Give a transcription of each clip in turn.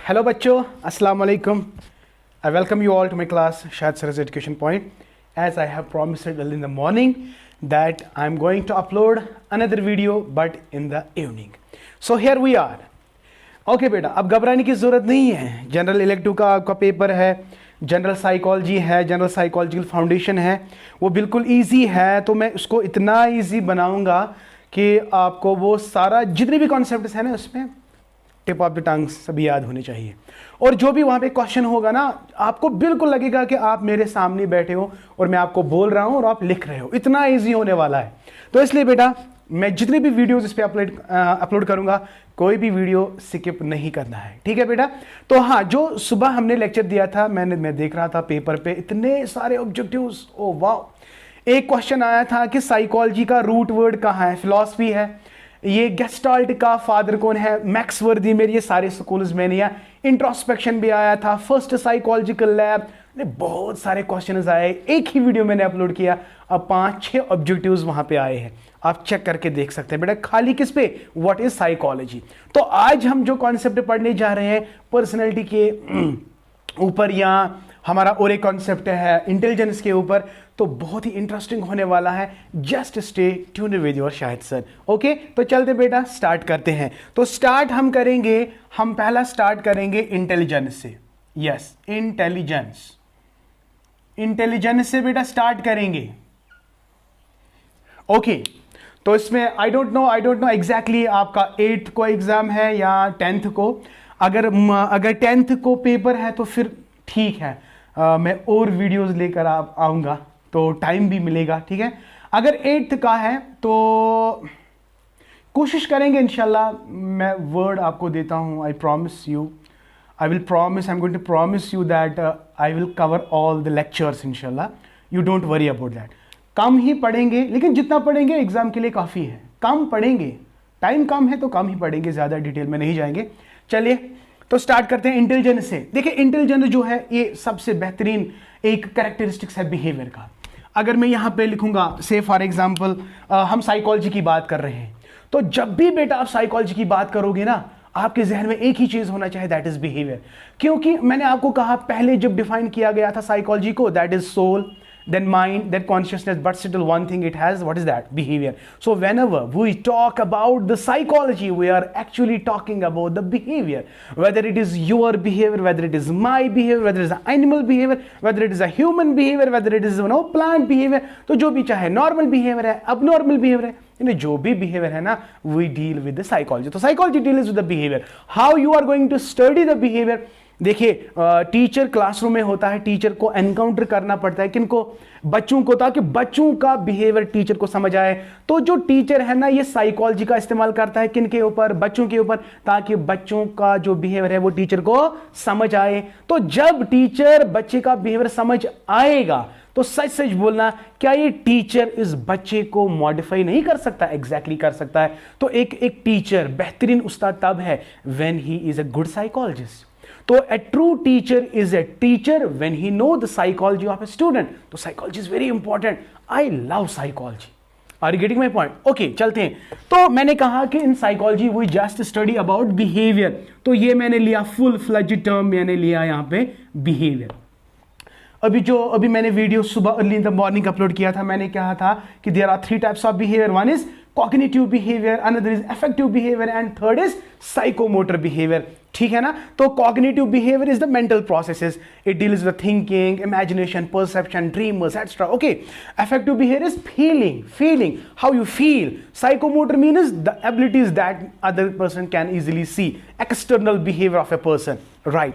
Hello बच्चों, अस्सलाम वालेकुम. I welcome you all to my class, Shahid Sir's Education Point. As I have promised early in the morning that I'm going to upload another video but in the evening. So here we are. Okay बेटा, अब घबराने की ज़रूरत नहीं है. General elective का आपका paper है, जनरल साइकोलॉजी है, जनरल साइकोलॉजिकल फाउंडेशन है, वो बिल्कुल ईजी है. तो मैं उसको इतना ईजी बनाऊंगा कि आपको वो सारा जितने भी कॉन्सेप्ट्स हैं ना उसमें टिप ऑफ द टंग सभी याद होने चाहिए. और जो भी वहाँ पे क्वेश्चन होगा ना, आपको बिल्कुल लगेगा कि आप मेरे सामने बैठे हो और मैं आपको बोल रहा हूँ और आप लिख रहे हो. इतना इजी होने वाला है. तो इसलिए बेटा मैं जितने भी वीडियोस इस पे अपलोड करूँगा, कोई भी वीडियो स्किप नहीं करना है. ठीक है बेटा. तो हाँ, जो सुबह हमने लेक्चर दिया था, मैं देख रहा था पेपर पे इतने सारे ऑब्जेक्टिव्स. ओ वाह. एक क्वेश्चन आया था कि साइकोलॉजी का रूट वर्ड कहाँ है. फिलॉसफी है. ये गेस्टाल्ट का फादर कौन है. मैक्स वर्दी मेरे ये सारे स्कूल्स में नहीं है. इंट्रोस्पेक्शन भी आया था. First psychological lab. बहुत सारे क्वेश्चंस आए. एक ही वीडियो मैंने अपलोड किया. अब 5-6 ऑब्जेक्टिव्स वहां पे आए हैं. आप चेक करके देख सकते हैं बेटा. खाली किस पे? What is psychology. तो आज हम जो कॉन्सेप्ट पढ़ने जा रहे हैं पर्सनैलिटी के ऊपर, या हमारा और एक कॉन्सेप्ट है इंटेलिजेंस के ऊपर, तो बहुत ही इंटरेस्टिंग होने वाला है. Just stay tuned with your Shahid sir. Okay, तो चलते बेटा स्टार्ट करते हैं. तो स्टार्ट हम पहला स्टार्ट करेंगे इंटेलिजेंस से. यस, इंटेलिजेंस से बेटा स्टार्ट करेंगे. ओके, तो इसमें आई डोंट नो एग्जैक्टली आपका 8th को एग्जाम है या 10th को. अगर 10th को पेपर है तो फिर ठीक है, मैं और वीडियोस लेकर आऊँगा तो टाइम भी मिलेगा. ठीक है. अगर 8th का है तो कोशिश करेंगे इंशाल्लाह. मैं वर्ड आपको देता हूँ. I am going to promise you that I will cover all the lectures इंशाल्लाह. You don't worry about that. कम ही पढ़ेंगे, लेकिन जितना पढ़ेंगे एग्जाम के लिए काफ़ी है. कम पढ़ेंगे, टाइम कम है तो कम ही पढ़ेंगे, ज़्यादा डिटेल में नहीं जाएंगे. चलिए तो स्टार्ट करते हैं इंटेलिजेंस से. देखिए इंटेलिजेंस जो है ये सबसे बेहतरीन एक कैरेक्टरिस्टिक्स है बिहेवियर का. अगर मैं यहाँ पे लिखूंगा से फॉर एग्जांपल हम साइकोलॉजी की बात कर रहे हैं, तो जब भी बेटा आप साइकोलॉजी की बात करोगे ना, आपके जहन में एक ही चीज होना चाहिए, दैट इज बिहेवियर. क्योंकि मैंने आपको कहा पहले जब डिफाइन किया गया था साइकोलॉजी को, that is soul, then mind, then consciousness, but still one thing it has, what is that? Behavior. So whenever we talk about the psychology, we are actually talking about the behavior. Whether it is your behavior, whether it is my behavior, whether it is an animal behavior, whether it is a human behavior, whether it is plant behavior, तो जो भी चाहे normal behavior है, abnormal behavior है, जो भी behavior है ना, we deal with the psychology. तो psychology deals with the behavior. How you are going to study the behavior? देखिए टीचर क्लासरूम में होता है, टीचर को एनकाउंटर करना पड़ता है. किनको? बच्चों को, ताकि बच्चों का बिहेवियर टीचर को समझ आए. तो जो टीचर है ना, ये साइकोलॉजी का इस्तेमाल करता है किनके ऊपर? बच्चों के ऊपर, ताकि बच्चों का जो बिहेवियर है वो टीचर को समझ आए. तो जब टीचर बच्चे का बिहेवियर समझ आएगा तो सच सच बोलना, क्या ये टीचर इस बच्चे को मॉडिफाई नहीं कर सकता? एग्जैक्टली कर सकता है. तो एक टीचर बेहतरीन उस्ताद तब है when he is a good psychologist. तो a true teacher is a teacher when he know the psychology of a student. तो psychology is very important. I love psychology. Are you getting my point? Okay, चलते हैं. तो मैंने कहा कि in psychology we just study about behavior. तो ये मैंने लिया full fledged term, मैंने लिया यहाँ पे behavior. अभी मैंने वीडियो सुबह early in the morning upload किया था. मैंने कहा था कि there are 3 types of behaviour. One is cognitive behaviour, another is affective behaviour and third is psychomotor behaviour. ठीक है ना. तो cognitive behaviour is the mental processes. It deals with thinking, imagination, perception, dreams etcetera. Okay. Affective behaviour is feeling how you feel. Psychomotor means the abilities that other person can easily C. External behaviour of a person. Right.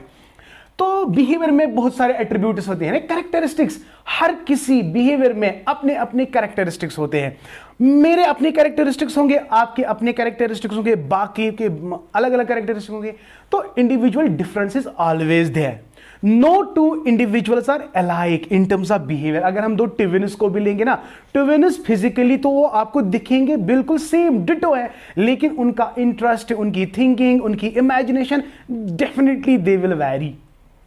तो behaviour में बहुत सारे attributes होते हैं, characteristics. हर किसी behaviour में अपने अपने कैरेक्टरिस्टिक्स होते हैं. मेरे अपने कैरेक्टरिस्टिक्स होंगे, आपके अपने कैरेक्टरिस्टिक्स होंगे, बाकी के अलग अलग कैरेक्टरिस्टिक्स होंगे. तो individual differences always there. No two individuals are alike in terms of behaviour. अगर हम 2 ट्विन्स को भी लेंगे ना, ट्विन्स फिजिकली तो वो आपको दिखेंगे बिल्कुल सेम डिटो है, लेकिन उनका इंटरेस्ट, उनकी थिंकिंग, उनकी imagination definitely they will vary.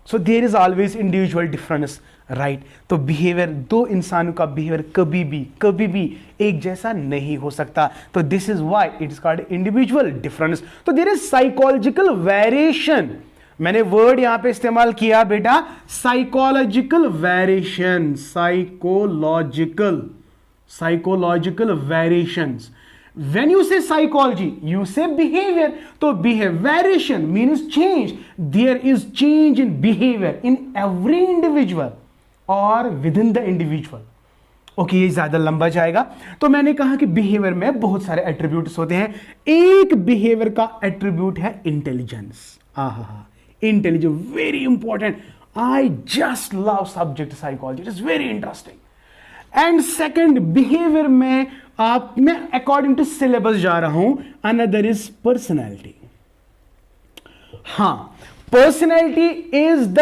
So there is always individual difference. Right. तो बिहेवियर, 2 इंसानों का बिहेवियर कभी भी एक जैसा नहीं हो सकता. तो this is why it is called individual difference. तो देयर इज साइकोलॉजिकल वेरिएशन मैंने वर्ड यहां पे इस्तेमाल किया बेटा psychological variation, psychological variations. When you say psychology, you say behavior. तो variation means change. There is change in behavior in every individual or within the individual. Okay, ये ज्यादा लंबा जाएगा. तो मैंने कहा कि बिहेवियर में बहुत सारे एट्रीब्यूट्स होते हैं. एक बिहेवियर का एट्रीब्यूट है intelligence. Intelligence very important. I just love subject psychology, it is very interesting. And second, behaviour में मैं अकॉर्डिंग टू सिलेबस जा रहा हूं. Another is personality. Personality is the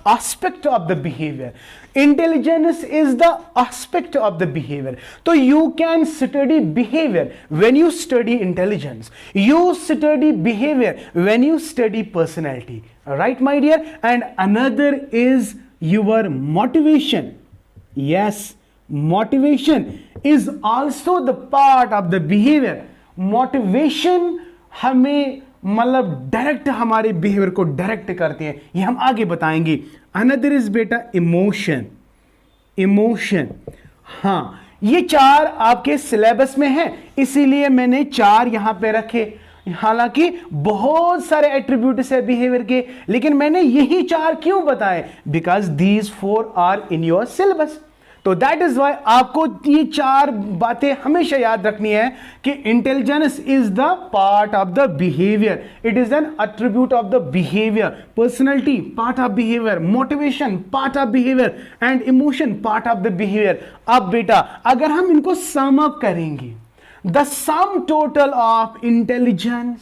aspect of the behaviour. Intelligence is the aspect of the behaviour. तो you can study behaviour when you study intelligence. You study behaviour when you study personality. Right my dear. And another is your motivation. Yes, motivation is also the part of the behavior. motivation हमें मतलब direct हमारे behaviour को direct करते हैं, ये हम आगे बताएंगे. अनदर इज बेटा इमोशन. ये 4 आपके सिलेबस में है, इसीलिए मैंने 4 यहां पे रखे. हालांकि बहुत सारे एट्रीब्यूट्स है बिहेवियर के, लेकिन मैंने यही 4 क्यों बताए? Because these 4 are in your syllabus. तो दैट इज वाई आपको ये 4 बातें हमेशा याद रखनी है कि intelligence is the part of the behaviour. It is an attribute of the behaviour. Personality part of behaviour, motivation part of behaviour and emotion part of the behaviour. अब बेटा अगर हम इनको सम अप करेंगे, the sum total of intelligence,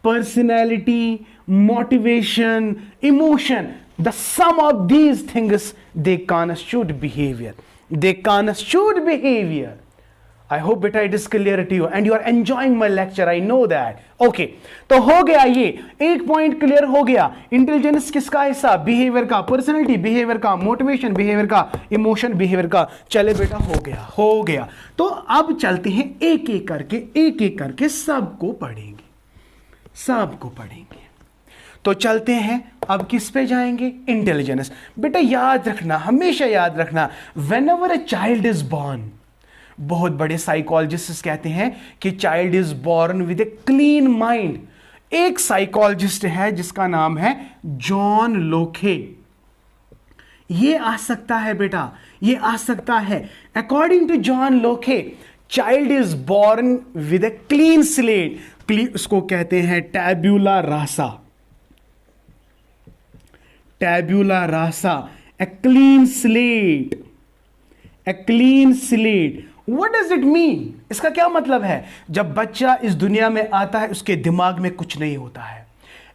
personality, motivation, emotion, the sum of these things, they constitute behavior. I hope beta it is clear to you and you are enjoying my lecture, I know that. Okay, तो हो गया, ये एक point clear हो गया. Intelligence किसका हिस्सा? Behaviour का. पर्सनैलिटी बिहेवियर का. मोटिवेशन बिहेवियर का. इमोशन बिहेवियर का. चले बेटा हो गया. तो अब चलते हैं एक एक करके सबको पढ़ेंगे. तो चलते हैं, अब किस पे जाएंगे? इंटेलिजेंस. बेटा याद रखना, हमेशा याद रखना, whenever a child is born, बहुत बड़े साइकोलॉजिस्ट कहते हैं कि child is born with a clean mind. एक साइकोलॉजिस्ट है जिसका नाम है जॉन लोके. ये आ सकता है बेटा, ये आ सकता है. अकॉर्डिंग टू जॉन लोके, child is born with a clean slate. उसको कहते हैं टैब्यूला रासा. a clean slate. What does it mean? इसका क्या मतलब है? जब बच्चा इस दुनिया में आता है उसके दिमाग में कुछ नहीं होता है.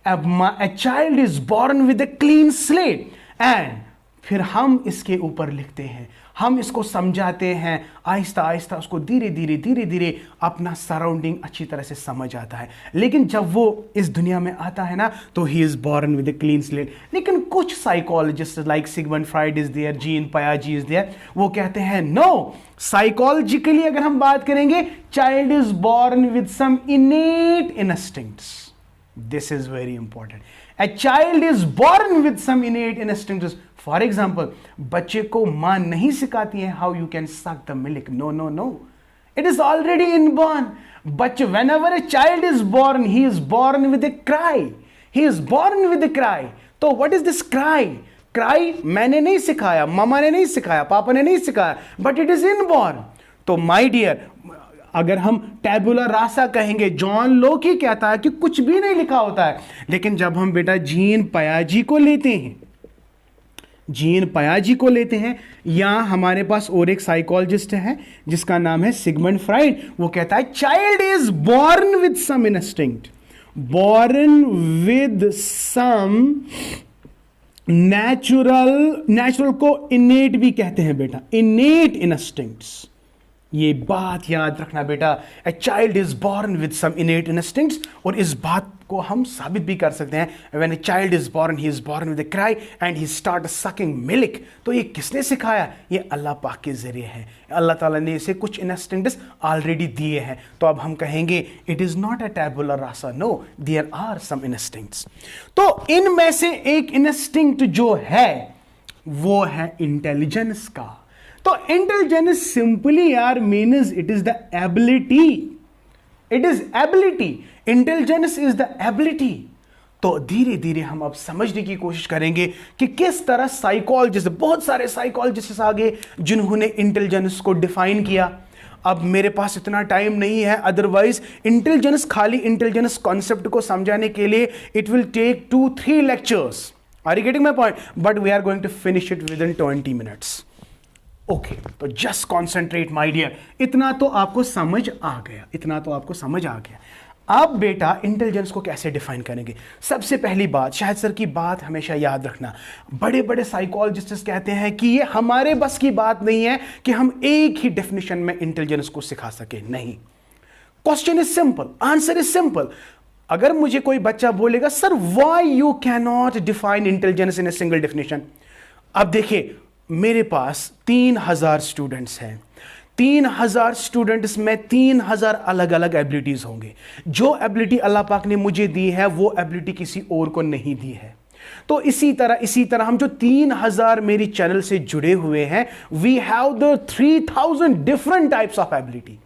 A child is born with a clean slate and फिर हम इसके ऊपर लिखते हैं, हम इसको समझाते हैं, आहिस्ता आहिस्ता उसको धीरे धीरे अपना सराउंडिंग अच्छी तरह से समझ आता है. लेकिन जब वो इस दुनिया में आता है ना, तो he is born with a clean slate. लेकिन कुछ psychologist like Sigmund Freud is there, Jean पियाजे इज देयर, वो कहते हैं नो, साइकोलॉजिकली अगर हम बात करेंगे, child is born with some innate instincts. This is very important. A child is born with some innate instincts. For example, बच्चे को मां नहीं सिखाती है how you can suck the milk. No. It is already inborn. But whenever a child is born, he is born with a cry. So what is this cry? Cry मैंने नहीं सिखाया, मामा ने नहीं सिखाया, पापा ने नहीं सिखाया, but it is inborn. तो my dear, अगर हम टैबुला रासा कहेंगे, जॉन लोकी कहता है कि कुछ भी नहीं लिखा होता है. लेकिन जब हम बेटा जीन पियाजे को लेते हैं, या हमारे पास और एक साइकोलॉजिस्ट है जिसका नाम है सिगमंड फ्राइड, वो कहता है child is born with some instinct, natural को इनेट भी कहते हैं बेटा, इनेट इंस्टिंक्ट्स. ये बात याद रखना बेटा, a child is born with some innate instincts, और इस बात को हम साबित भी कर सकते हैं। When A child is born, he is born with a cry and he start sucking milk. तो ये किसने सिखाया? ये अल्लाह पाक के जरिए है। अल्लाह ताला ने इसे कुछ इंस्टिंक्ट्स ऑलरेडी दिए हैं। तो अब हम कहेंगे it is not a tabula rasa, no, there are some instincts. तो इनमें से एक इंस्टिंक्ट जो है वो है इंटेलिजेंस का। तो इंटेलिजेंस सिंपली यार means it is the ability, it is ability, intelligence is the ability. तो धीरे धीरे हम अब समझने की कोशिश करेंगे कि किस तरह साइकोलॉजिस्ट, बहुत सारे साइकोलॉजिस्ट आगे जिन्होंने इंटेलिजेंस को डिफाइन किया। अब मेरे पास इतना टाइम नहीं है, अदरवाइज इंटेलिजेंस, खाली इंटेलिजेंस कॉन्सेप्ट को समझाने के लिए it will take 2-3 lectures. Are you getting my point? But we are going to finish it within 20 minutes. Okay, तो जस्ट कॉन्सेंट्रेट माय डियर। इतना तो आपको समझ आ गया, इतना तो आपको समझ आ गया। अब बेटा इंटेलिजेंस को कैसे डिफाइन करेंगे? सबसे पहली बात, शाहिद सर की बात हमेशा याद रखना, बड़े बड़े साइकोलॉजिस्ट कहते हैं कि ये हमारे बस की बात नहीं है कि हम एक ही डेफिनेशन में इंटेलिजेंस को सिखा सके। नहीं, question is simple, answer is simple. अगर मुझे कोई बच्चा बोलेगा sir why you can not define intelligence in a single definition, अब देखिए मेरे पास 3000 स्टूडेंट्स हैं, 3000 स्टूडेंट्स में 3000 अलग अलग एबिलिटीज होंगे। जो एबिलिटी अल्लाह पाक ने मुझे दी है वो एबिलिटी किसी और को नहीं दी है। तो इसी तरह हम जो 3000 मेरी चैनल से जुड़े हुए हैं, we have the 3000 different types of ability.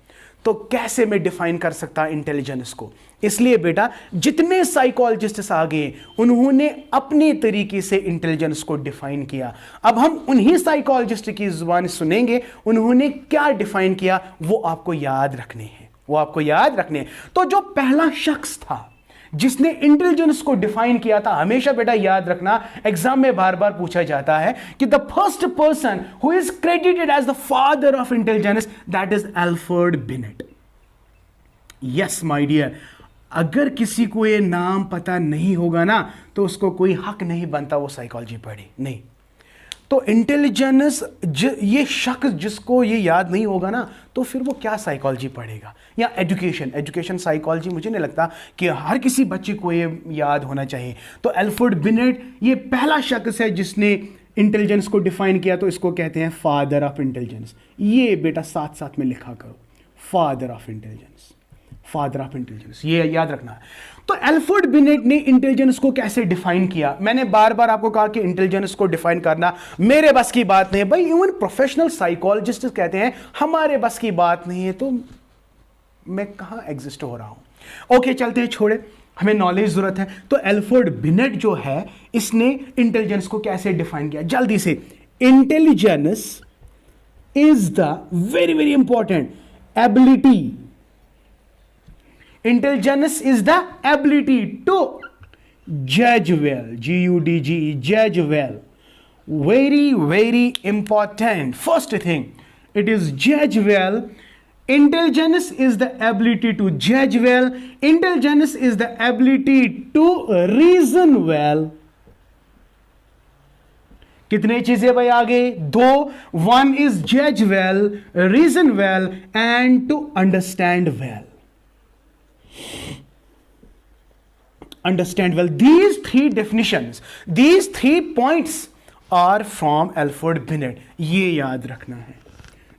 तो कैसे मैं डिफाइन कर सकता इंटेलिजेंस को? इसलिए बेटा जितने साइकोलॉजिस्ट्स आ गए उन्होंने अपने तरीके से इंटेलिजेंस को डिफाइन किया। अब हम उन्हीं साइकोलॉजिस्ट की जुबान सुनेंगे, उन्होंने क्या डिफाइन किया वो आपको याद रखने हैं, वो आपको याद रखने हैं। तो जो पहला शख्स था जिसने इंटेलिजेंस को डिफाइन किया था, हमेशा बेटा याद रखना, एग्जाम में बार बार पूछा जाता है कि the first person who is credited as the father of intelligence, that is Alfred Binet. Yes my dear, अगर किसी को ये नाम पता नहीं होगा ना तो उसको कोई हक नहीं बनता वो साइकोलॉजी पढ़े, नहीं। तो इंटेलिजेंस, ये शख्स जिसको ये याद नहीं होगा ना तो फिर वो क्या साइकोलॉजी पढ़ेगा? या एजुकेशन साइकोलॉजी, मुझे नहीं लगता कि हर किसी बच्चे को ये याद होना चाहिए। तो अल्फ्रेड बिनेट ये पहला शख्स है जिसने इंटेलिजेंस को डिफाइन किया, तो इसको कहते हैं फादर ऑफ इंटेलिजेंस। ये बेटा साथ साथ में लिखा करो, father of intelligence, father of intelligence, ये याद रखना है। तो अल्फ्रेड बिनेट ने इंटेलिजेंस को कैसे डिफाइन किया? मैंने बार बार आपको कहा कि इंटेलिजेंस को डिफाइन करना मेरे बस की बात नहीं है भाई, इवन प्रोफेशनल साइकोलॉजिस्ट कहते हैं हमारे बस की बात नहीं है, तो मैं कहां एग्जिस्ट हो रहा हूं? ओके चलते हैं, छोड़े, हमें नॉलेज जरूरत है। तो अल्फ्रेड बिनेट जो है इसने इंटेलिजेंस को कैसे डिफाइन किया? जल्दी से, intelligence is the very very important ability, intelligence is the ability to judge well, G-U-D-G-E, judge well. Very very important. First thing, it is judge well. Intelligence is the ability to judge well. Intelligence is the ability to reason well. कितने चीजें भाई आ गए? दो। One is judge well, reason well and to understand well. Understand well. These three definitions, these 3 points are from Alfred Binet. ये याद रखना है।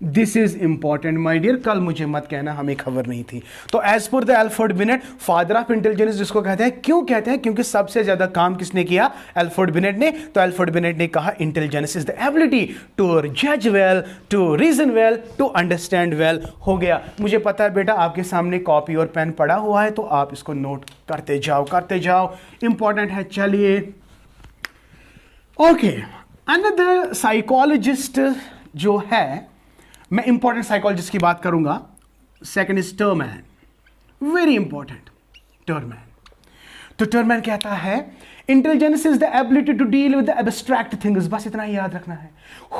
This is important my dear, कल मुझे मत कहना हमें खबर नहीं थी। तो as per the Alfred Binet, father of intelligence जिसको कहते हैं, क्यों कहते हैं? क्योंकि सबसे ज्यादा काम किसने किया? अल्फ्रेड बिनेट ने। तो अल्फ्रेड बिनेट ने कहा intelligence is the ability to जज well, to reason well, to understand well. हो गया। मुझे पता है बेटा आपके सामने कॉपी और पेन पड़ा हुआ है, तो आप इसको नोट करते जाओ, करते जाओ, इंपॉर्टेंट है। चलिए ओके, अनदर साइकोलॉजिस्ट जो है, मैं इंपॉर्टेंट साइकोलॉजिस्ट की बात करूंगा। Second is Terman, very important, Terman. तो टर्मैन कहता है intelligence is the ability to deal with the abstract things. बस इतना ही याद रखना है।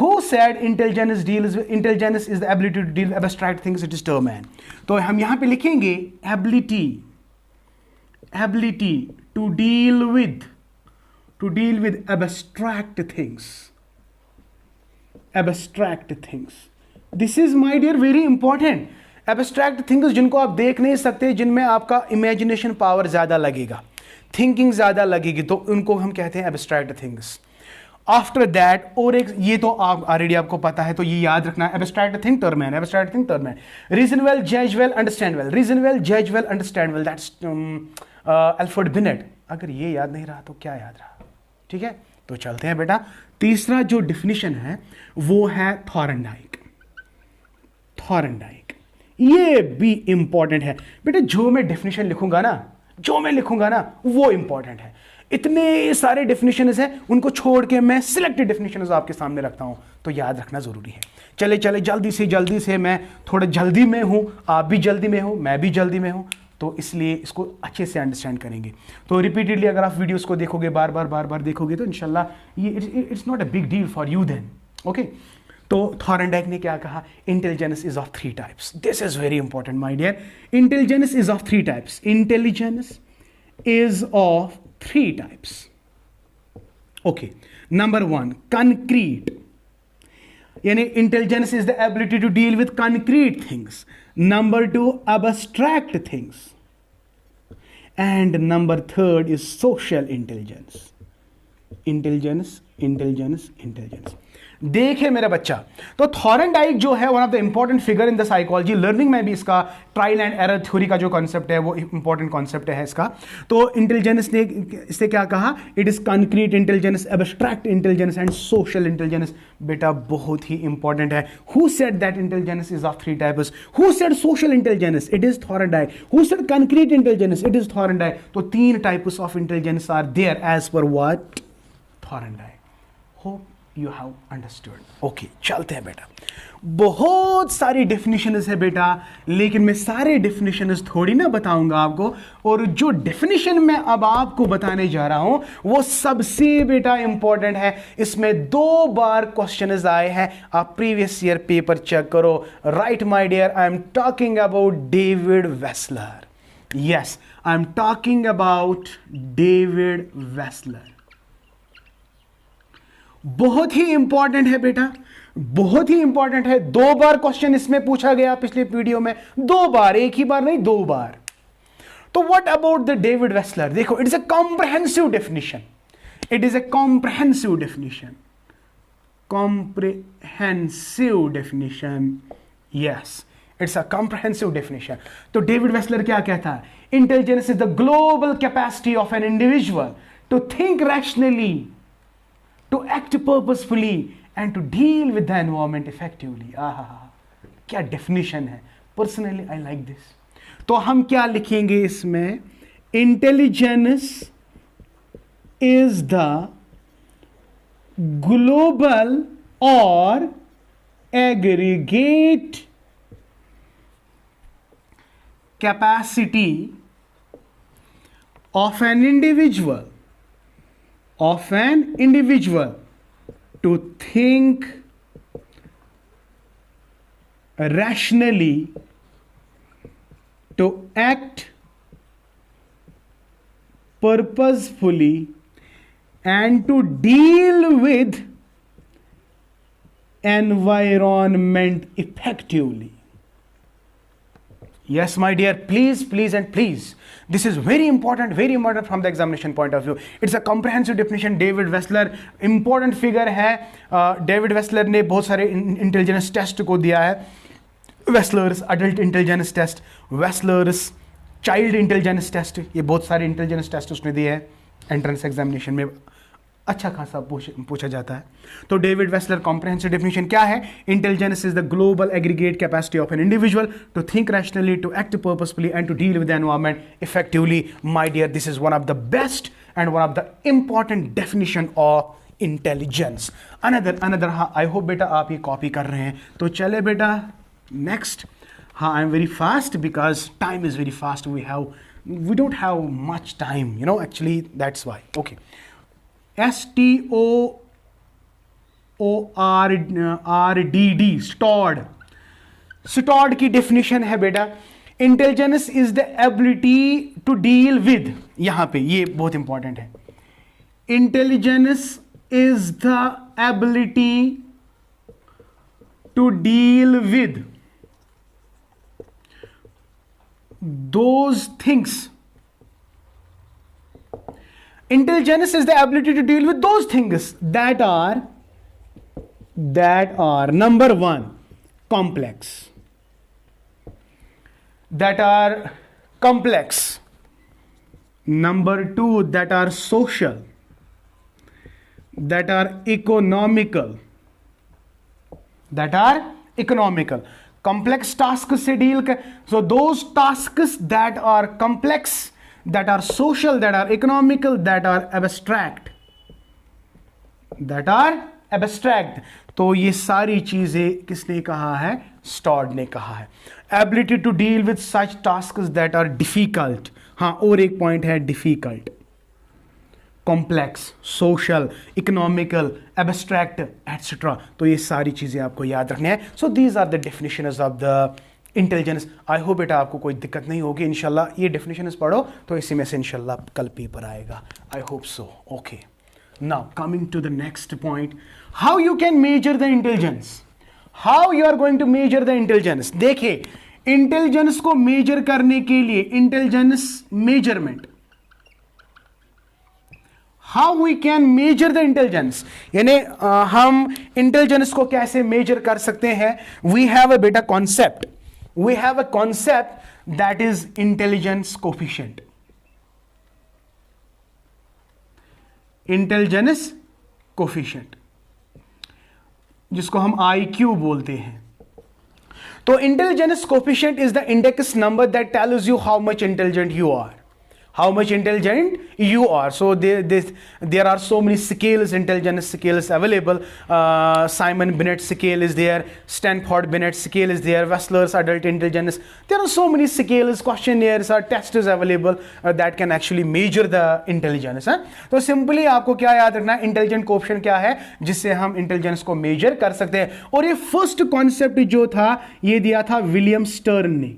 Who said intelligence is the ability to deal with abstract things? It is Terman. तो हम यहां पे लिखेंगे ability to deal with abstract things, abstract things. This is my dear very important. Abstract things जिनको आप देख नहीं सकते, जिनमें आपका इमेजिनेशन पावर ज्यादा लगेगा, थिंकिंग ज्यादा लगेगी, तो उनको हम कहते हैं एब्स्ट्रैक्ट थिंग्स। आफ्टर दैट, और एक ये तो आप ऑलरेडी आपको पता है, तो ये याद रखना है, एब्स्ट्रैक्ट थिंग टर्म है, एब्स्ट्रैक्ट थिंग टर्म है। रीजन वेल, जज well, understand well, reason well, जज well, understand well, that's Alfred beneath. अगर ये याद नहीं रहा तो क्या याद रहा? ठीक है, तो चलते हैं बेटा। तीसरा जो डिफिनीशन है वो है थॉरनडाइक। थॉरनडाइक ये भी इंपॉर्टेंट है बेटा। जो मैं डिफिनीशन लिखूंगा ना, वो इंपॉर्टेंट है। इतने सारे डेफिनेशंस हैं, उनको छोड़ के मैं सिलेक्टेड डेफिनेशंस आपके सामने रखता हूं, तो याद रखना जरूरी है। चले जल्दी से, मैं थोड़ा जल्दी में हूं, आप भी जल्दी में हो, मैं भी जल्दी में हूं, तो इसलिए इसको अच्छे से अंडरस्टैंड करेंगे। तो रिपीटेडली अगर आप वीडियोस को देखोगे, बार बार देखोगे, तो इंशाल्लाह ये it's not a big deal for you then. Okay, तो थॉरनडाइक ने क्या कहा? Intelligence is of 3 types. This is very important my dear. Intelligence is of 3 types. Intelligence is of 3 types. Okay, number 1, concrete. Yani intelligence is the ability to deal with concrete things. Number 2, abstract things. And number 3 is social intelligence. Intelligence. देखे मेरा बच्चा, तो थॉरनडाइक जो है one of the important figure in the psychology. Learning में भी इसका trial and error theory का जो कॉन्सेप्ट है वो इंपॉर्टेंट कॉन्सेप्ट है इसका। तो इंटेलिजेंस ने इससे क्या कहा? It is concrete intelligence, abstract intelligence and social intelligence. बेटा बहुत ही इंपॉर्टेंट है। Who said that intelligence is of 3 types? Who said social intelligence? It is Thorndike. Who said concrete intelligence? It is Thorndike. तो 3 types of intelligence are there as per what? Thorndike. Hope you have understood. Okay, चलते हैं बेटा। बहुत सारी definitions है बेटा, लेकिन मैं सारे डेफिनेशंस थोड़ी ना बताऊंगा आपको। और जो डेफिनेशन मैं अब आपको बताने जा रहा हूं वो सबसे बेटा इंपॉर्टेंट है। इसमें 2 बार क्वेश्चंस आए हैं। आप प्रीवियस ईयर पेपर चेक करो। Right my dear, I am talking about David Wechsler. Yes, I am talking about David Wechsler. बहुत ही इंपॉर्टेंट है बेटा, बहुत ही इंपॉर्टेंट है। 2 बार क्वेश्चन इसमें पूछा गया पिछले वीडियो में, 2 बार, एक ही बार नहीं, 2 बार। तो what about the David Wechsler? देखो, it is a comprehensive definition. It is a comprehensive definition. Comprehensive definition, yes, it's a comprehensive definition. तो डेविड वेसलर क्या कहता है? Intelligence is the global capacity of an individual to think rationally, to act purposefully and to deal with the environment effectively. क्या definition है। Personally I like this. तो हम क्या लिखेंगे इसमें? इंटेलिजेंस इज द ग्लोबल और aggregate capacity of an individual to think rationally, to act purposefully, and to deal with environment effectively. Yes, my dear, please and please. This is very important from the examination point of view. It's a comprehensive definition. David Wechsler important figure है। David Wechsler ने बहुत सारे intelligence test को दिया है। Wechsler's adult intelligence test, Wechsler's child intelligence test, ये बहुत सारे इंटेलिजेंस टेस्ट उसने दिए हैं। एंट्रेंस एग्जामिनेशन में अच्छा खासा पूछा जाता है। तो डेविड वेसलर कॉम्प्रहेंसिव डेफिनेशन क्या है? Intelligence is the global aggregate capacity of an individual to think rationally, to act purposefully and to deal with the environment effectively. My dear, this is one of the best and one of the important definition of intelligence. Another हाँ, I hope बेटा आप ये copy कर रहे हैं। तो चले बेटा नेक्स्ट। हाँ, I am very fast because time is very fast. We don't have much time, you know, actually that's why. Okay, STORD, Stoddard. Stoddard की डेफिनेशन है बेटा, intelligence is the ability to deal with, यहां पे ये बहुत important है। Intelligence is the ability to deal with those things. Intelligence is the ability to deal with those things that are number one, complex. That are complex. Number two, that are social. That are economical. That are economical. Complex tasks से deal कर. So those tasks that are complex, that are social, that are economical, that are abstract. That are abstract. तो ये सारी चीजें किसने कहा है? स्टॉड ने कहा है. Ability to deal with such tasks that are difficult. हाँ, और एक पॉइंट है difficult, complex, social, economical, abstract etcetera. तो ये सारी चीजें आपको याद रखनी है. So these are the definitions of the intelligence. I hope बेटा आपको कोई दिक्कत नहीं होगी. इंशाल्लाह ये डेफिनेशंस पढ़ो तो इसी में से इंशाल्लाह कल पेपर आएगा. I hope so. Okay, now coming to the next point, how you can measure the intelligence. How you are going to measure the intelligence. देखिए, इंटेलिजेंस को मेजर करने के लिए intelligence measurement, how we can measure the intelligence, यानी हम intelligence को कैसे major कर सकते हैं. वी हैव अ बेटा concept, we have a concept that is intelligence quotient. Intelligence quotient जिसको हम IQ बोलते हैं. तो intelligence quotient is the index number that tells you how much intelligent you are. How much intelligent you are. So there are so many scales, intelligence scales available. Simon Binet scale is there, Stanford Binet scale is there, Wessler's adult intelligence. There are so many scales, questionnaires or tests available that can actually measure the intelligence. तो simply आपको क्या याद रखना है, intelligent coefficient क्या है जिससे हम इंटेलिजेंस को मेजर कर सकते हैं. और ये फर्स्ट कॉन्सेप्ट जो था ये दिया था विलियम स्टर्न ने.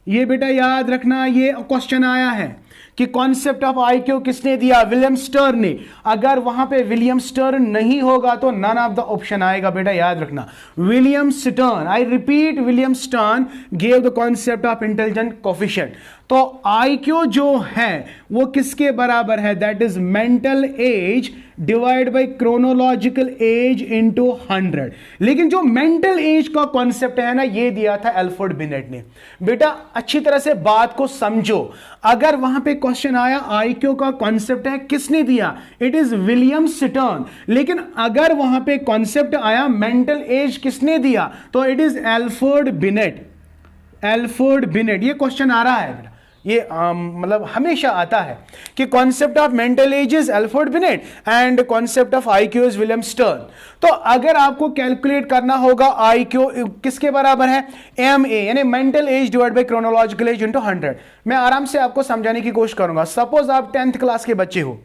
ये बेटा याद रखना, ये क्वेश्चन आया है कि कॉन्सेप्ट ऑफ IQ किसने दिया? विलियम स्टर्न ने. अगर वहां पे विलियम स्टर्न नहीं होगा तो नन ऑफ द ऑप्शन आएगा. बेटा याद रखना, William stern, I repeat, William stern gave the concept of intelligent coefficient. तो IQ जो है वो किसके बराबर है? That is mental as divide by chronological age into 100. लेकिन जो मेंटल एज का कॉन्सेप्ट है ना, ये दिया था एल्फ्रेड बिनेट ने. बेटा अच्छी तरह से बात को समझो. अगर वहां पे क्वेश्चन आया IQ का कॉन्सेप्ट है, किसने दिया? It is William stern. लेकिन अगर वहां पे कॉन्सेप्ट आया मेंटल एज, किसने दिया? तो it is Alfred beneath. Alfred beneath. ये क्वेश्चन आ रहा है बेटा, ये मतलब हमेशा आता है कि concept of mental age is Alfred beneath and concept of IQ is William stern. तो अगर आपको कैलकुलेट करना होगा IQ किसके बराबर है? MA यानी mental as divide by chronological age into 100. मैं आराम से आपको समझाने की कोशिश करूंगा. सपोज आप 10th क्लास के बच्चे हो,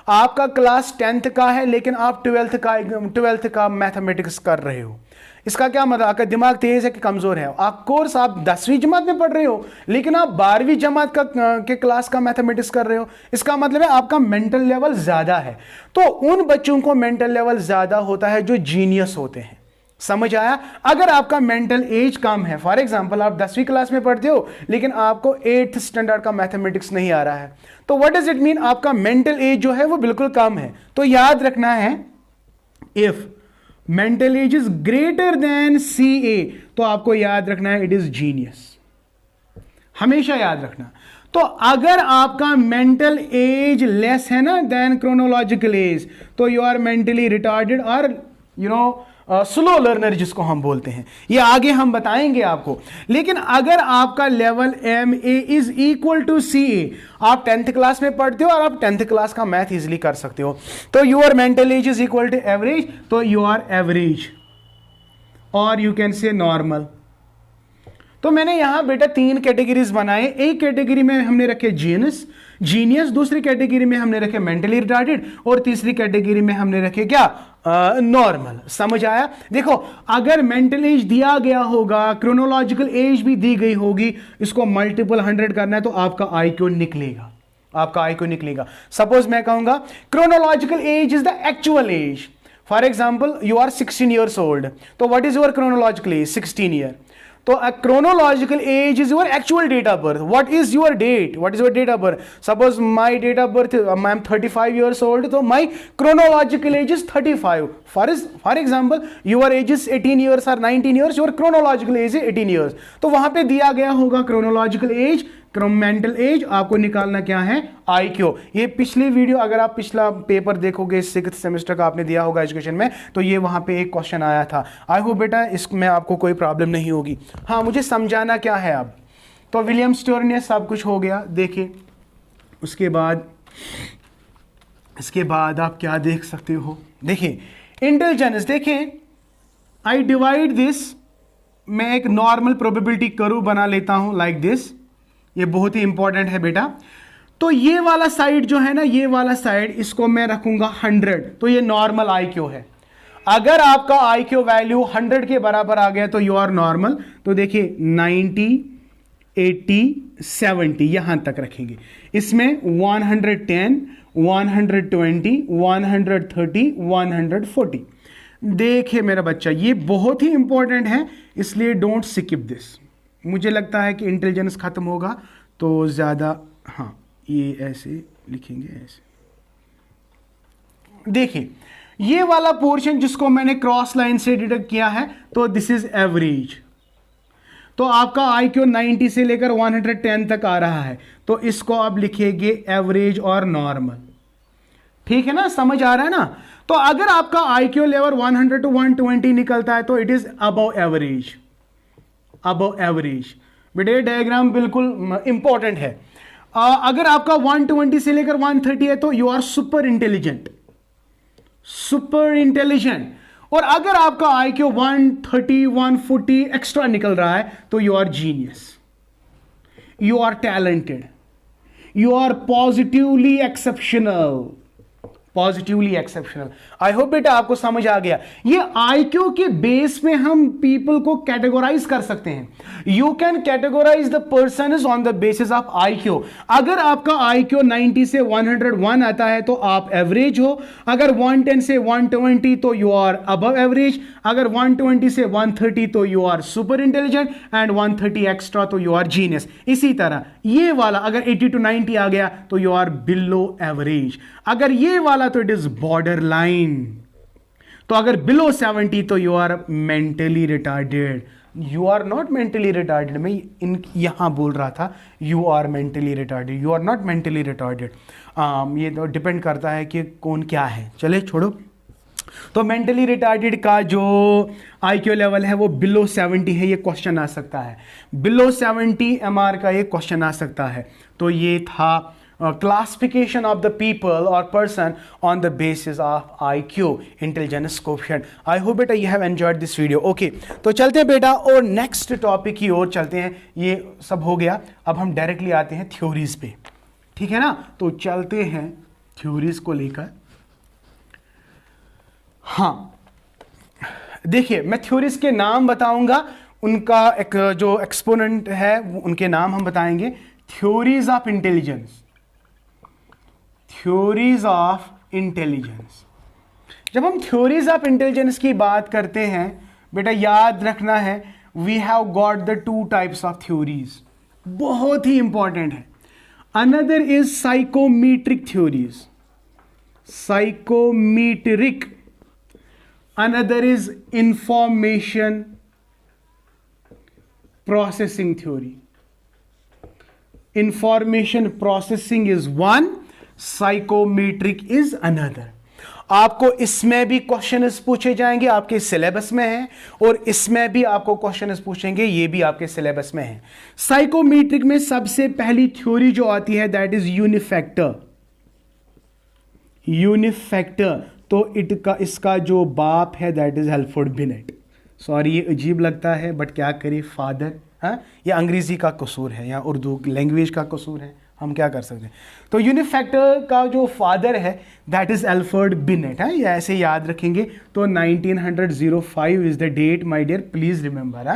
आपका क्लास 10th का है लेकिन आप 12th का मैथमेटिक्स कर रहे हो. इसका क्या मतलब? आपका दिमाग तेज है कि कमजोर है? आप कोर्स आप 10वीं जमात में पढ़ रहे हो लेकिन आप 12वीं जमात के क्लास का मैथमेटिक्स कर रहे हो. इसका मतलब है आपका मेंटल लेवल ज्यादा है. तो उन बच्चों को मेंटल लेवल ज्यादा होता है जो जीनियस होते हैं. समझ आया? अगर आपका मेंटल एज कम है, फॉर एग्जांपल आप 10वीं क्लास में पढ़ते हो लेकिन आपको 8th स्टैंडर्ड का मैथमेटिक्स नहीं आ रहा है, तो व्हाट डज इट मीन? आपका मेंटल एज जो है वो बिल्कुल कम है. तो याद रखना है, if mental age is greater than CA तो आपको याद रखना है इट इज जीनियस. हमेशा याद रखना. तो अगर आपका मेंटल एज लेस है ना देन क्रोनोलॉजिकल एज, तो यू आर मेंटली रिटार्डेड और स्लो लर्नर जिसको हम बोलते हैं. ये आगे हम बताएंगे आपको. लेकिन अगर आपका level MA is equal to CA, आप 10th क्लास में पढ़ते हो और आप 10th क्लास का मैथ इजीली कर सकते हो, तो your mental age is equal to average, तो यू आर एवरेज और यू कैन से नॉर्मल. तो मैंने यहां बेटा 3 कैटेगरीज बनाए. एक कैटेगरी में हमने रखे जीनियस, दूसरी कैटेगरी में हमने रखे मेंटली रिटार्डेड और तीसरी कैटेगरी में हमने रखे क्या? नॉर्मल. समझ आया? देखो, अगर मेंटल एज दिया गया होगा, क्रोनोलॉजिकल एज भी दी गई होगी, इसको मल्टीपल 100 करना है तो आपका IQ निकलेगा. आपका IQ निकलेगा. सपोज मैं कहूंगा chronological age is the actual age, for example you are 16 years old, तो what is your chronological age? 16 year. तो a chronological age is your actual date of birth. What is your date? What is your date of birth? Suppose my date of birth, I am 35 years old, so my chronological age is 35. For example, your age is 18 years or 19 years, your chronological age is 18 years. तो वहां पे दिया गया होगा chronological age, mental as, आपको निकालना क्या है? IQ. ये पिछली वीडियो, अगर आप पिछला पेपर देखोगे 6th सेमेस्टर का आपने दिया होगा एजुकेशन में, तो ये वहां पे एक क्वेश्चन आया था. आई होप बेटा इसमें आपको कोई प्रॉब्लम नहीं होगी. हाँ, मुझे समझाना क्या है अब. तो विलियम स्टोर ने सब कुछ हो गया. देखिए उसके बाद आप क्या देख सकते हो. देखिए इंटेलिजेंस, देखिए आई डिवाइड दिस, मैं एक नॉर्मल प्रोबेबिलिटी कर्व बना लेता हूं लाइक दिस. ये बहुत ही इंपॉर्टेंट है बेटा. तो ये वाला साइड जो है ना, ये वाला साइड, इसको मैं रखूंगा 100. तो ये नॉर्मल IQ है. अगर आपका IQ वैल्यू 100 के बराबर आ गया तो यू आर नॉर्मल. तो देखिए 90, 80, 70 यहां तक रखेंगे. इसमें 110, 120, 130, 140. देखिए मेरा बच्चा, ये बहुत ही इंपॉर्टेंट है, इसलिए डोंट स्किप दिस. मुझे लगता है कि इंटेलिजेंस खत्म होगा तो ज़्यादा, हाँ ये ऐसे लिखेंगे ऐसे. देखिए ये वाला पोर्शन जिसको मैंने क्रॉस लाइन से डिडक्ट किया है, तो दिस इज एवरेज. तो आपका IQ 90 से लेकर 110 तक आ रहा है, तो इसको आप लिखेंगे एवरेज और नॉर्मल. ठीक है ना, समझ आ रहा है ना. तो अगर आपका IQ लेवल 100 to 120 निकलता है तो it is above average. Above average बेटे, ये डायग्राम बिल्कुल इंपॉर्टेंट है. अगर आपका 120 से लेकर 130 है तो you are super intelligent. Super intelligent. और अगर आपका IQ 130, 140 एक्स्ट्रा निकल रहा है तो you are genius, you are talented, you are positively exceptional. Positively exceptional. I hope बेटा आपको समझ आ गया. ये IQ के बेस पे हम पीपल को कैटेगराइज कर सकते हैं. You can categorise the person is on the basis of IQ. अगर आपका IQ 90 से 101 आता है तो आप एवरेज हो. अगर 110 से 120 तो यू आर अबव एवरेज. अगर 120 से 130 तो you are super intelligent, and 130 extra तो यू आर जीनियस. इसी तरह ये वाला अगर 80 to 90 आ गया तो यू आर बिलो एवरेज. अगर ये वाला तो इट इज बॉर्डर लाइन. तो अगर बिलो 70 तो you are mentally retarded. You are not mentally retarded. मैं यहां बोल रहा था you are mentally retarded, you are not mentally retarded. ये तो डिपेंड करता है कि कौन क्या है. चले छोड़ो. तो मेंटली रिटार्डेड का जो IQ लेवल है वो बिलो 70 है. ये क्वेश्चन आ सकता है. बिलो 70 MR का ये क्वेश्चन आ सकता है. तो ये था classification of the people or person on the basis of IQ, intelligence quotient. I hope बेटा you have enjoyed this video. Okay, तो चलते हैं बेटा और नेक्स्ट टॉपिक की ओर चलते हैं. ये सब हो गया, अब हम डायरेक्टली आते हैं थ्योरीज पे. ठीक है ना. तो चलते हैं थ्योरीज को लेकर. हाँ देखिए, मैं थ्योरीज के नाम बताऊंगा, उनका एक जो एक्सपोनेंट है उनके नाम हम बताएंगे. Theories of intelligence. Theories of intelligence. जब हम थ्योरीज ऑफ इंटेलिजेंस की बात करते हैं बेटा, याद रखना है we have got the 2 types of theories. बहुत ही इंपॉर्टेंट है. Another is psychometric theories. Psychometric. Another is information processing theory. Information processing is one, psychometric is another. आपको इसमें भी क्वेश्चन पूछे जाएंगे, आपके सिलेबस में है, और इसमें भी आपको क्वेश्चन पूछेंगे, ये भी आपके सिलेबस में है. साइकोमेट्रिक में सबसे पहली थ्योरी जो आती है दैट इज यूनिफैक्टर. यूनिफैक्टर. तो इसका जो बाप है that is Alfred beneath. Sorry ये अजीब लगता है बट क्या करें, फादर. हाँ, ये अंग्रेजी का कसूर है या उर्दू लैंग्वेज का कसूर है, हम क्या कर सकते हैं. तो यूनिफैक्टर का जो फादर है दैट इज एल्फ्रेड बिनेट. है, ये ऐसे याद रखेंगे. तो 1905 is the date my dear, please remember.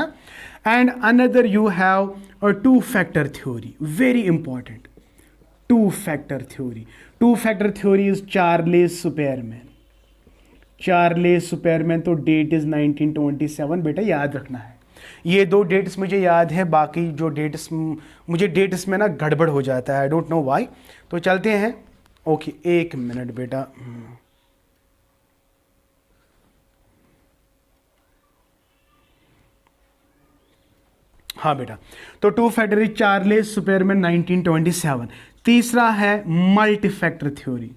And another you have a 2 factor theory. Very important. 2 factor theory. 2 factor theory is Charles Spearman. Charles Spearman, तो डेट इज 1927 बेटा, याद रखना है। ये दो डेट्स मुझे याद है, बाकी जो डेट्स मुझे डेट्स में ना गड़बड़ हो जाता है, आई डोंट नो व्हाई। तो चलते हैं। ओके, एक मिनट बेटा। हाँ बेटा, तो two factor is Charles Superman 1927। तीसरा है multi factor theory.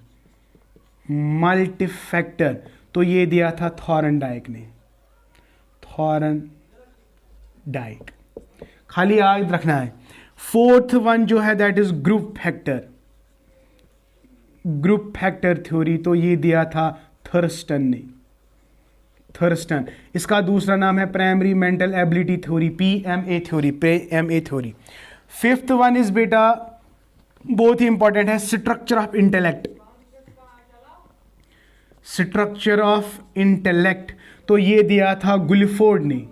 Multi factor, तो ये दिया था थॉर्नडाइक ने, थॉर्नडाइक, खाली याद रखना है। फोर्थ वन जो है that is group factor, group factor theory, तो ये दिया था थर्स्टन ने, थर्स्टन। इसका दूसरा नाम है primary mental ability theory, PMA theory, PMA theory. Fifth one is बेटा बहुत ही इंपॉर्टेंट है, structure of intellect, structure of intellect, तो ये दिया था गुलिफोर्ड ने,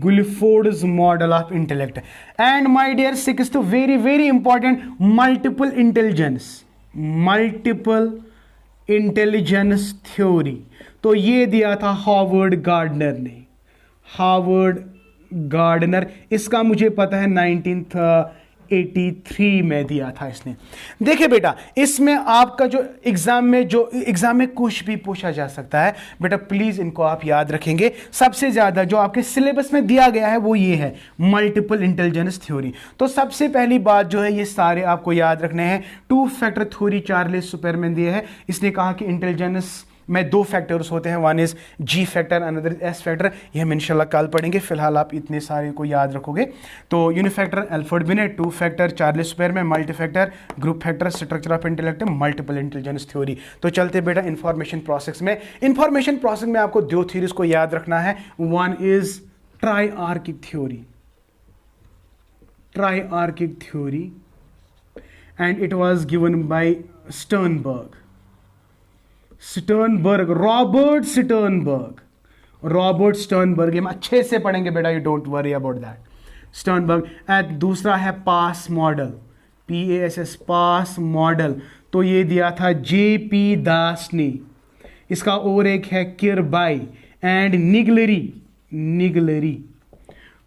Guilford's model of intellect. And my dear sixth very very important, multiple intelligence, multiple intelligence theory, तो ये दिया था हार्वर्ड गार्डनर ने, हार्वर्ड गार्डनर। इसका मुझे पता है 1983 में दिया था इसने। देखिए बेटा, इसमें आपका जो एग्जाम में कुछ भी पूछा जा सकता है बेटा, प्लीज इनको आप याद रखेंगे। सबसे ज्यादा जो आपके सिलेबस में दिया गया है वो ये है मल्टीपल इंटेलिजेंस थ्योरी। तो सबसे पहली बात जो है, ये सारे आपको याद रखने हैं। Two factor theory Charles Superman दिया है, इसने कहा कि इंटेलिजेंस में दो फैक्टर्स होते हैं, one is ji factor, another is S factor. ये हम इंशाल्लाह कल पढ़ेंगे, फिलहाल आप इतने सारे को याद रखोगे। तो unifactor Alfred Binet, two factor Charles Spearman, multi factor group factor, structure of intellect, multiple intelligence theory. तो चलते बेटा इंफॉर्मेशन प्रोसेस में। इंफॉर्मेशन प्रोसेस में आपको दो थ्योरीज को याद रखना है, one is triarchic theory, triarchic theory, and it was given by Sternberg, Sternberg, Robert Sternberg, Robert Sternberg. हम अच्छे से पढ़ेंगे बेटा, you don't worry about that, Sternberg. And दूसरा है पास मॉडल, PASS, पास मॉडल, तो ये दिया था JP दास ने। इसका और एक है किरबाई एंड निगलरी, निगलरी,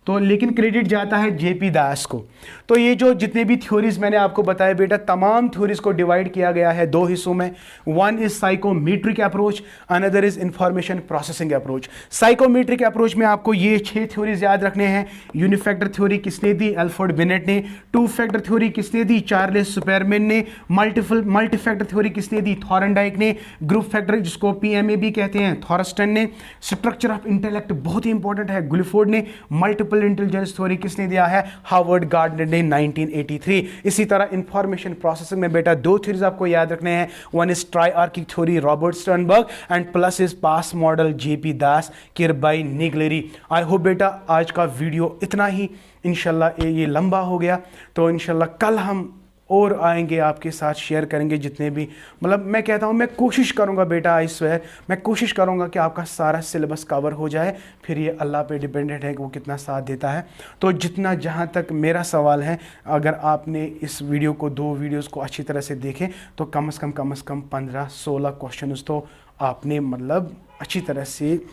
तो लेकिन क्रेडिट जाता है JP दास को। तो ये जो जितने भी थ्योरीज मैंने आपको बताया बेटा, तमाम थ्योरीज को डिवाइड किया गया है दो हिस्सों में। One is psychometric approach, another is information processing approach. Psychometric approach में आपको ये 6 थ्योरीज याद रखने हैं। यूनिफैक्टर थ्योरी किसने दी? अल्फ्रेड बिनेट ने। टू फैक्टर थ्योरी किसने दी? चार्लेस सुपरमैन ने। मल्टी फैक्टर थ्योरी किसने दी? थॉर्नडाइक ने। ग्रुप फैक्टर जिसको PMA भी कहते हैं, थॉर्स्टन ने। स्ट्रक्चर ऑफ इंटेलेक्ट बहुत ही इंपॉर्टेंट है, गुलिफोर्ड ने। मल्टीपल इंटेलिजेंस थ्योरी किसने दिया है? हार्वर्ड गार्डनर ने 1983। इसी तरह इंफॉर्मेशन प्रोसेसिंग में बेटा दो थ्योरीज आपको याद रखने हैं, one is triarchic theory Robert Sternberg and plus is PASS model JP Das, Kirby, Naglieri. I hope बेटा आज का वीडियो इतना ही, इंशाल्लाह ये लंबा हो गया, तो इंशाल्लाह कल हम और आएंगे आपके साथ, शेयर करेंगे जितने भी, मतलब मैं कहता हूँ मैं कोशिश करूँगा बेटा, आई स्वेयर मैं कोशिश करूँगा कि आपका सारा सिलेबस कवर हो जाए। फिर ये अल्लाह पे डिपेंडेंट है कि वो कितना साथ देता है। तो जितना जहाँ तक मेरा सवाल है, अगर आपने इस वीडियो को, दो वीडियोज़ को अच्छी तरह से देखें तो कम से कम 15-16 क्वेश्चन तो आपने मतलब अच्छी तरह से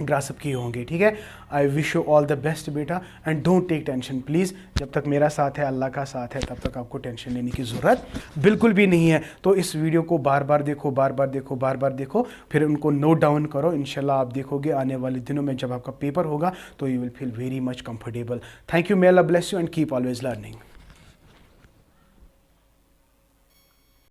ग्रासअप किए होंगे। ठीक है, I wish you all the best बेटा, and don't take tension please. जब तक मेरा साथ है, अल्लाह का साथ है, तब तक आपको टेंशन लेने की ज़रूरत बिल्कुल भी नहीं है। तो इस वीडियो को बार बार देखो, बार बार देखो, फिर उनको नोट डाउन करो। इंशाल्लाह आप देखोगे आने वाले दिनों में जब आपका पेपर होगा तो you will feel very much comfortable. Thank you, may Allah bless you and keep always learning.